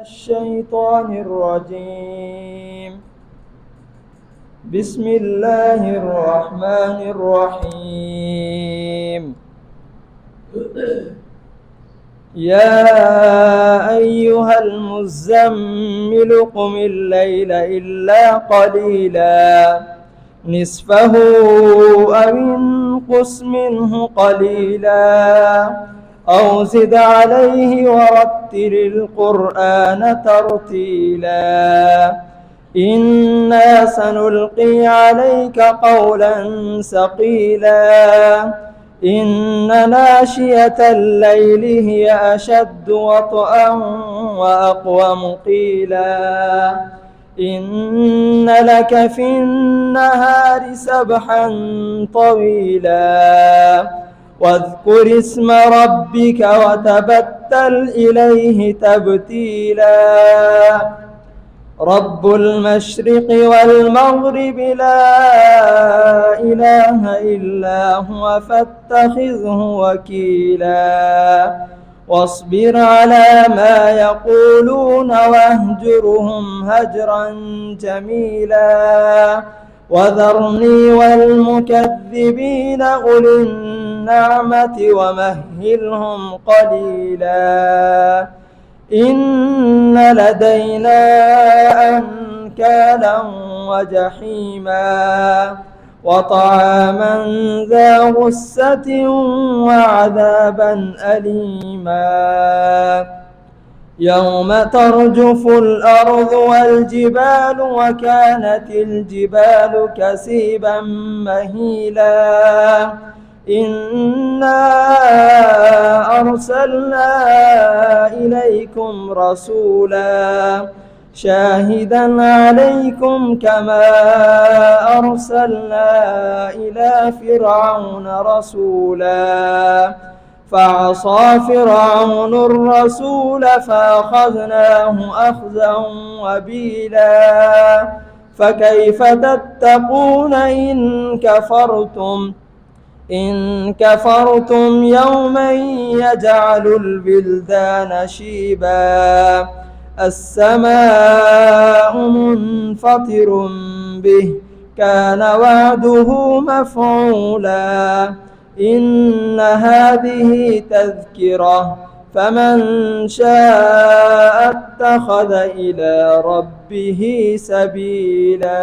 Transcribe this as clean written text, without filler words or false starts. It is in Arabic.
الشيطان الرجيم. بسم الله الرحمن الرحيم. يا أيها المزمل قم الليل إلا قليلا نصفه أو انقص منه قليلا أو زد عليه ورتل القرآن ترتيلا إنا سنلقي عليك قولا ثقيلا إن ناشئة الليل هي أشد وطئا وأقوم قيلا إن لك في النهار سبحا طويلا واذكر اسم ربك وتبتل إليه تبتيلا رب المشرق والمغرب لا إله إلا هو فاتخذه وكيلا واصبر على ما يقولون واهجرهم هجرا جميلا وذرني والمكذبين أولي النعمة ومهلهم قليلا إن لدينا أنكالا وجحيما وطعاما ذا غصة وعذابا أليما يوم ترجف الأرض والجبال وكانت الجبال كثيبا مهيلا إنا أرسلنا إليكم رسولا شاهدا عليكم كما أرسلنا إلى فرعون رسولا فعصى فرعون الرسول فأخذناه أخذا وبيلا فكيف تتقون إن كفرتم يوما يجعل البلدان شيبا السماء منفطر به كان وعده مفعولا إن هذه تذكرة فمن شاء اتخذ إلى ربه سبيلا.